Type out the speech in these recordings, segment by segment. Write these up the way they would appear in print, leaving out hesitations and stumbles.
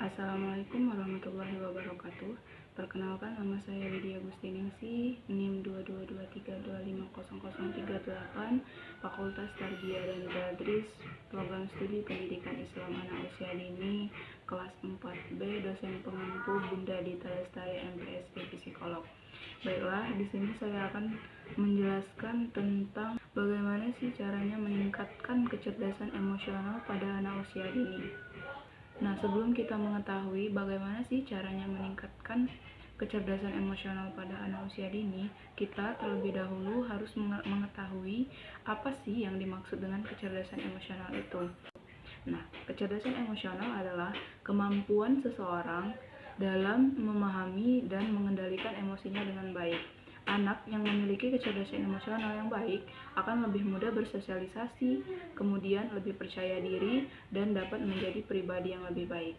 Assalamualaikum warahmatullahi wabarakatuh. Perkenalkan, nama saya Widya Gustiningsih, NIM 22332500038, Fakultas Tarbiyah dan Tadris, Program Studi Pendidikan Islam Anak Usia Dini, kelas 4B, dosen pengampu Bunda Dita Lestari, MPSD Psikolog. Baiklah, di sini saya akan menjelaskan tentang bagaimana sih caranya meningkatkan kecerdasan emosional pada anak usia dini. Nah, sebelum kita mengetahui bagaimana sih caranya meningkatkan kecerdasan emosional pada anak usia dini, kita terlebih dahulu harus mengetahui apa sih yang dimaksud dengan kecerdasan emosional itu. Nah, kecerdasan emosional adalah kemampuan seseorang dalam memahami dan mengendalikan emosinya dengan baik. Anak yang memiliki kecerdasan emosional yang baik akan lebih mudah bersosialisasi, kemudian lebih percaya diri, dan dapat menjadi pribadi yang lebih baik.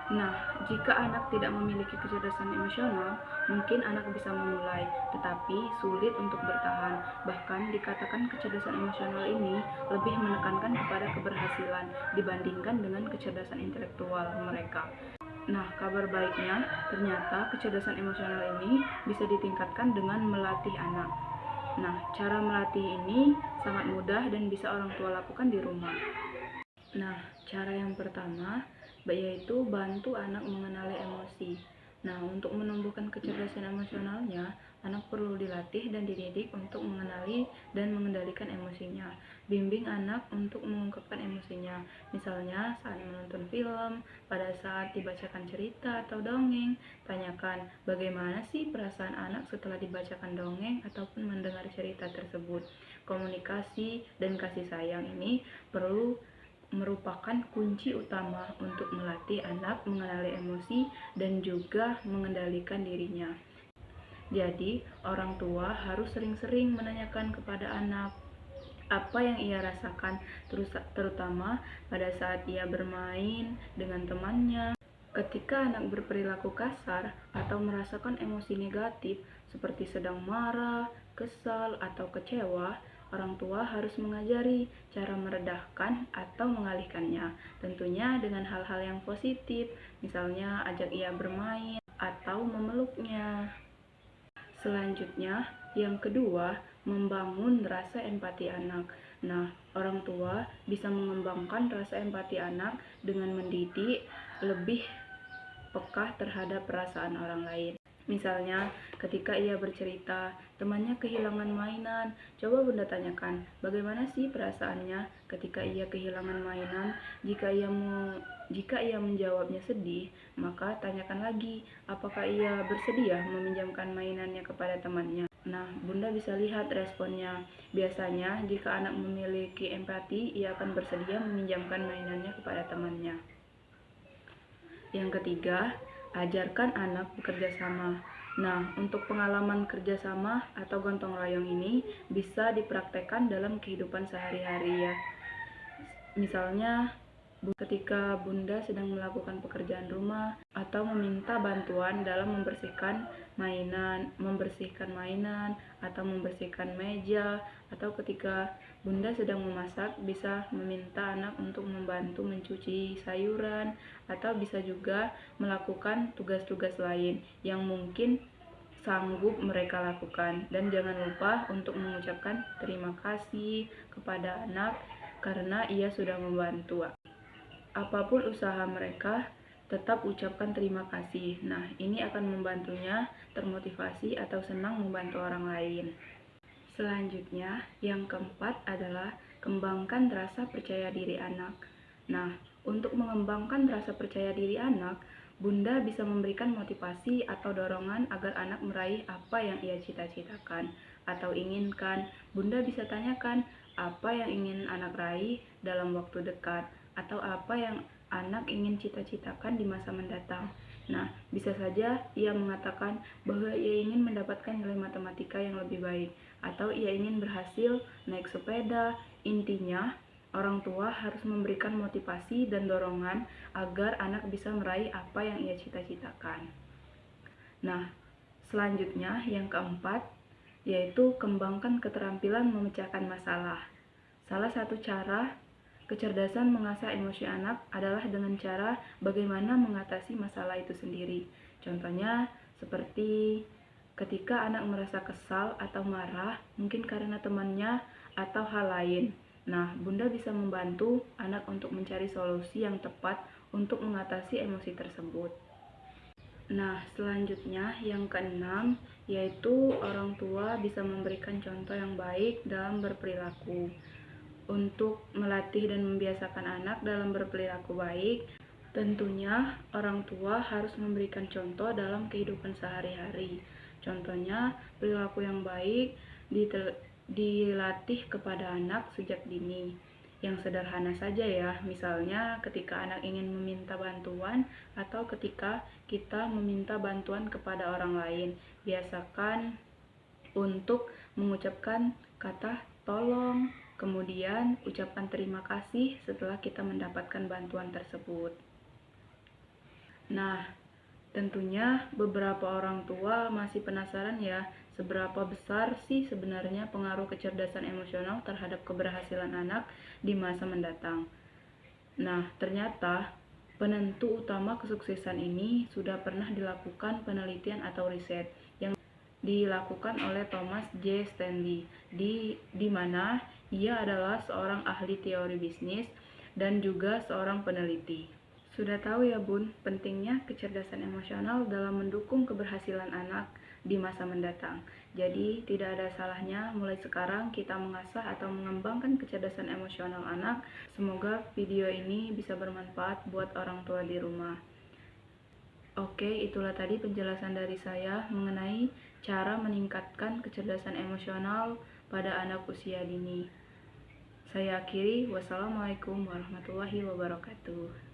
Nah, jika anak tidak memiliki kecerdasan emosional, mungkin anak bisa memulai, tetapi sulit untuk bertahan. Bahkan dikatakan kecerdasan emosional ini lebih menekankan kepada keberhasilan dibandingkan dengan kecerdasan intelektual mereka. Nah, kabar baiknya, ternyata kecerdasan emosional ini bisa ditingkatkan dengan melatih anak. Nah, cara melatih ini sangat mudah dan bisa orang tua lakukan di rumah. Nah, cara yang pertama yaitu bantu anak mengenali emosi. Nah, untuk menumbuhkan kecerdasan emosionalnya, anak perlu dilatih dan dididik untuk mengenali dan mengendalikan emosinya. Bimbing anak untuk mengungkapkan emosinya, misalnya saat menonton film, pada saat dibacakan cerita atau dongeng. Tanyakan bagaimana sih perasaan anak setelah dibacakan dongeng ataupun mendengar cerita tersebut. Komunikasi dan kasih sayang ini merupakan kunci utama untuk melatih anak mengenali emosi dan juga mengendalikan dirinya. Jadi, orang tua harus sering-sering menanyakan kepada anak apa yang ia rasakan, terutama pada saat ia bermain dengan temannya. Ketika anak berperilaku kasar atau merasakan emosi negatif seperti sedang marah, kesal, atau kecewa, orang tua harus mengajari cara meredahkan atau mengalihkannya, tentunya dengan hal-hal yang positif, misalnya ajak ia bermain atau memeluknya. Selanjutnya, yang kedua, membangun rasa empati anak. Nah, orang tua bisa mengembangkan rasa empati anak dengan mendidik lebih peka terhadap perasaan orang lain. Misalnya, ketika ia bercerita, temannya kehilangan mainan, coba Bunda tanyakan, bagaimana sih perasaannya ketika ia kehilangan mainan? Jika ia menjawabnya sedih, maka tanyakan lagi, apakah ia bersedia meminjamkan mainannya kepada temannya? Nah, Bunda bisa lihat responnya. Biasanya, jika anak memiliki empati, ia akan bersedia meminjamkan mainannya kepada temannya. Yang ketiga, ajarkan anak bekerja sama. Nah, untuk pengalaman kerjasama atau gotong royong ini bisa dipraktekkan dalam kehidupan sehari-hari ya. Misalnya, ketika Bunda sedang melakukan pekerjaan rumah atau meminta bantuan dalam membersihkan mainan atau membersihkan meja, atau ketika Bunda sedang memasak bisa meminta anak untuk membantu mencuci sayuran, atau bisa juga melakukan tugas-tugas lain yang mungkin sanggup mereka lakukan. Dan jangan lupa untuk mengucapkan terima kasih kepada anak karena ia sudah membantu. Apapun usaha mereka, tetap ucapkan terima kasih. Nah, ini akan membantunya termotivasi atau senang membantu orang lain. Selanjutnya, yang keempat adalah kembangkan rasa percaya diri anak. Nah, untuk mengembangkan rasa percaya diri anak, Bunda bisa memberikan motivasi atau dorongan agar anak meraih apa yang ia cita-citakan atau inginkan. Bunda bisa tanyakan apa yang ingin anak raih dalam waktu dekat, atau apa yang anak ingin cita-citakan di masa mendatang. Nah, bisa saja ia mengatakan bahwa ia ingin mendapatkan nilai matematika yang lebih baik, atau ia ingin berhasil naik sepeda. Intinya, orang tua harus memberikan motivasi dan dorongan agar anak bisa meraih apa yang ia cita-citakan. Nah, selanjutnya yang keempat, yaitu kembangkan keterampilan memecahkan masalah. Salah satu cara Kecerdasan mengasah emosi anak adalah dengan cara bagaimana mengatasi masalah itu sendiri. Contohnya seperti ketika anak merasa kesal atau marah, mungkin karena temannya atau hal lain. Nah, Bunda bisa membantu anak untuk mencari solusi yang tepat untuk mengatasi emosi tersebut. Nah, selanjutnya yang keenam, yaitu orang tua bisa memberikan contoh yang baik dalam berperilaku. Untuk melatih dan membiasakan anak dalam berperilaku baik, tentunya orang tua harus memberikan contoh dalam kehidupan sehari-hari. Contohnya, perilaku yang baik dilatih kepada anak sejak dini. Yang sederhana saja ya, misalnya ketika anak ingin meminta bantuan atau ketika kita meminta bantuan kepada orang lain, biasakan untuk mengucapkan kata tolong, kemudian ucapkan terima kasih setelah kita mendapatkan bantuan tersebut. Nah, tentunya beberapa orang tua masih penasaran ya, seberapa besar sih sebenarnya pengaruh kecerdasan emosional terhadap keberhasilan anak di masa mendatang. Nah, ternyata penentu utama kesuksesan ini sudah pernah dilakukan penelitian atau riset yang dilakukan oleh Thomas J. Stanley, di mana ia adalah seorang ahli teori bisnis dan juga seorang peneliti. Sudah tahu ya Bun, pentingnya kecerdasan emosional dalam mendukung keberhasilan anak di masa mendatang. Jadi tidak ada salahnya mulai sekarang kita mengasah atau mengembangkan kecerdasan emosional anak. Semoga video ini bisa bermanfaat buat orang tua di rumah. Oke, itulah tadi penjelasan dari saya mengenai cara meningkatkan kecerdasan emosional pada anak usia dini. Saya akhiri, wassalamualaikum warahmatullahi wabarakatuh.